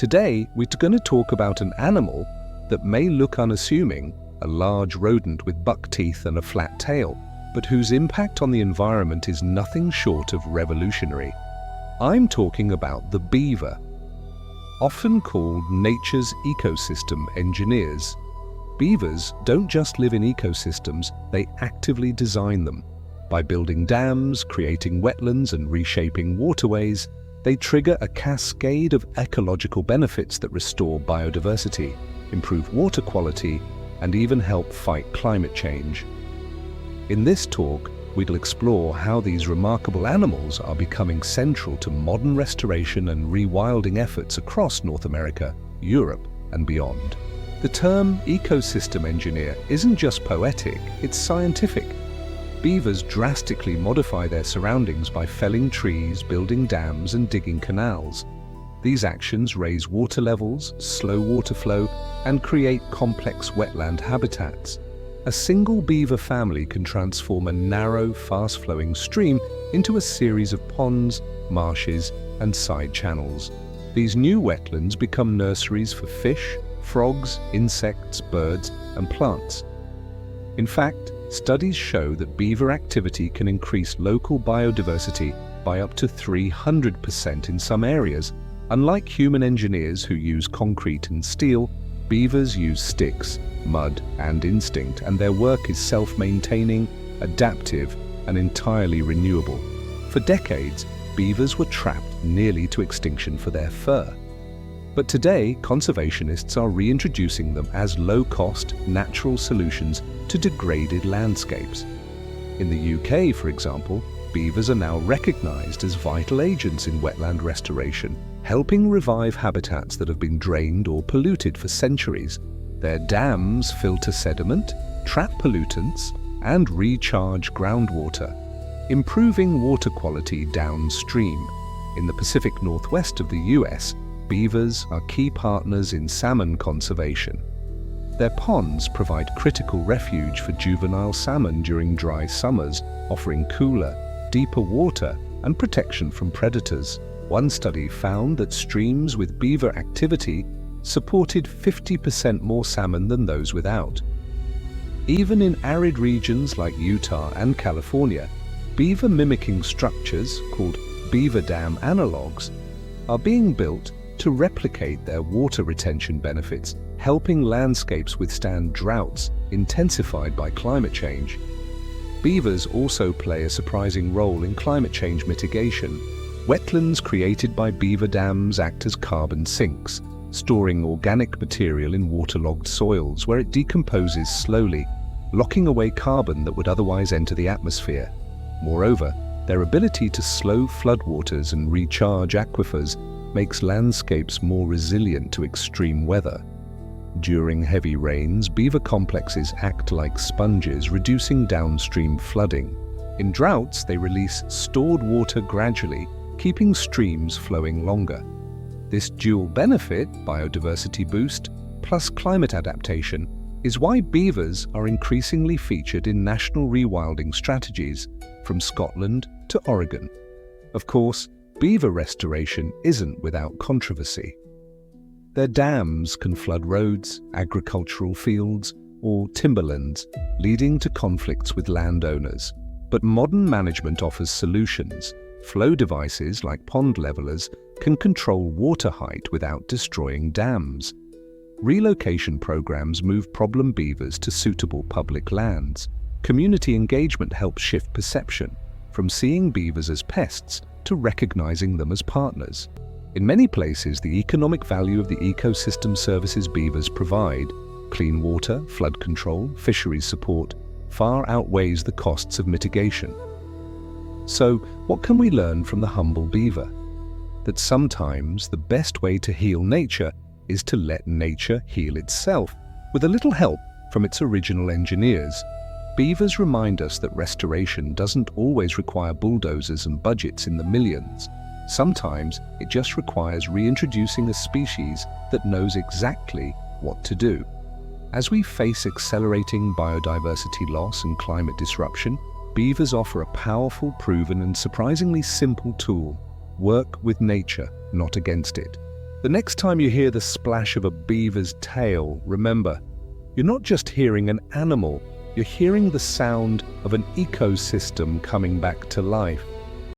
Today, we're going to talk about an animal that may look unassuming, a large rodent with buck teeth and a flat tail, but whose impact on the environment is nothing short of revolutionary. I'm talking about the beaver. Often called nature's ecosystem engineers, beavers don't just live in ecosystems, they actively design them. By building dams, creating wetlands, and reshaping waterways, they trigger a cascade of ecological benefits that restore biodiversity, improve water quality, and even help fight climate change. In this talk, we'll explore how these remarkable animals are becoming central to modern restoration and rewilding efforts across North America, Europe, and beyond. The term ecosystem engineer isn't just poetic, it's scientific. Beavers drastically modify their surroundings by felling trees, building dams, and digging canals. These actions raise water levels, slow water flow, and create complex wetland habitats. A single beaver family can transform a narrow, fast-flowing stream into a series of ponds, marshes, and side channels. These new wetlands become nurseries for fish, frogs, insects, birds, and plants. In fact, studies show that beaver activity can increase local biodiversity by up to 300% in some areas. Unlike human engineers who use concrete and steel, beavers use sticks, mud, and instinct, and their work is self-maintaining, adaptive, and entirely renewable. For decades, beavers were trapped nearly to extinction for their fur. But today, conservationists are reintroducing them as low-cost, natural solutions to degraded landscapes. In the UK, for example, beavers are now recognized as vital agents in wetland restoration, helping revive habitats that have been drained or polluted for centuries. Their dams filter sediment, trap pollutants, and recharge groundwater, improving water quality downstream. In the Pacific Northwest of the US, beavers are key partners in salmon conservation. Their ponds provide critical refuge for juvenile salmon during dry summers, offering cooler, deeper water and protection from predators. One study found that streams with beaver activity supported 50% more salmon than those without. Even in arid regions like Utah and California, beaver mimicking structures, called beaver dam analogs, are being built to replicate their water retention benefits, helping landscapes withstand droughts intensified by climate change. Beavers also play a surprising role in climate change mitigation. Wetlands created by beaver dams act as carbon sinks, storing organic material in waterlogged soils where it decomposes slowly, locking away carbon that would otherwise enter the atmosphere. Moreover, their ability to slow floodwaters and recharge aquifers makes landscapes more resilient to extreme weather. During heavy rains, beaver complexes act like sponges, reducing downstream flooding. In droughts, they release stored water gradually, keeping streams flowing longer. This dual benefit, biodiversity boost, plus climate adaptation, is why beavers are increasingly featured in national rewilding strategies, from Scotland to Oregon. Of course, beaver restoration isn't without controversy. Their dams can flood roads, agricultural fields, or timberlands, leading to conflicts with landowners. But modern management offers solutions. Flow devices like pond levelers can control water height without destroying dams. Relocation programs move problem beavers to suitable public lands. Community engagement helps shift perception from seeing beavers as pests to recognizing them as partners. In many places, the economic value of the ecosystem services beavers provide, clean water, flood control, fisheries support, far outweighs the costs of mitigation. So, what can we learn from the humble beaver? That sometimes the best way to heal nature is to let nature heal itself, with a little help from its original engineers. Beavers remind us that restoration doesn't always require bulldozers and budgets in the millions. Sometimes it just requires reintroducing a species that knows exactly what to do. As we face accelerating biodiversity loss and climate disruption, beavers offer a powerful, proven, and surprisingly simple tool: work with nature, not against it. The next time you hear the splash of a beaver's tail, remember, you're not just hearing an animal, you're hearing the sound of an ecosystem coming back to life.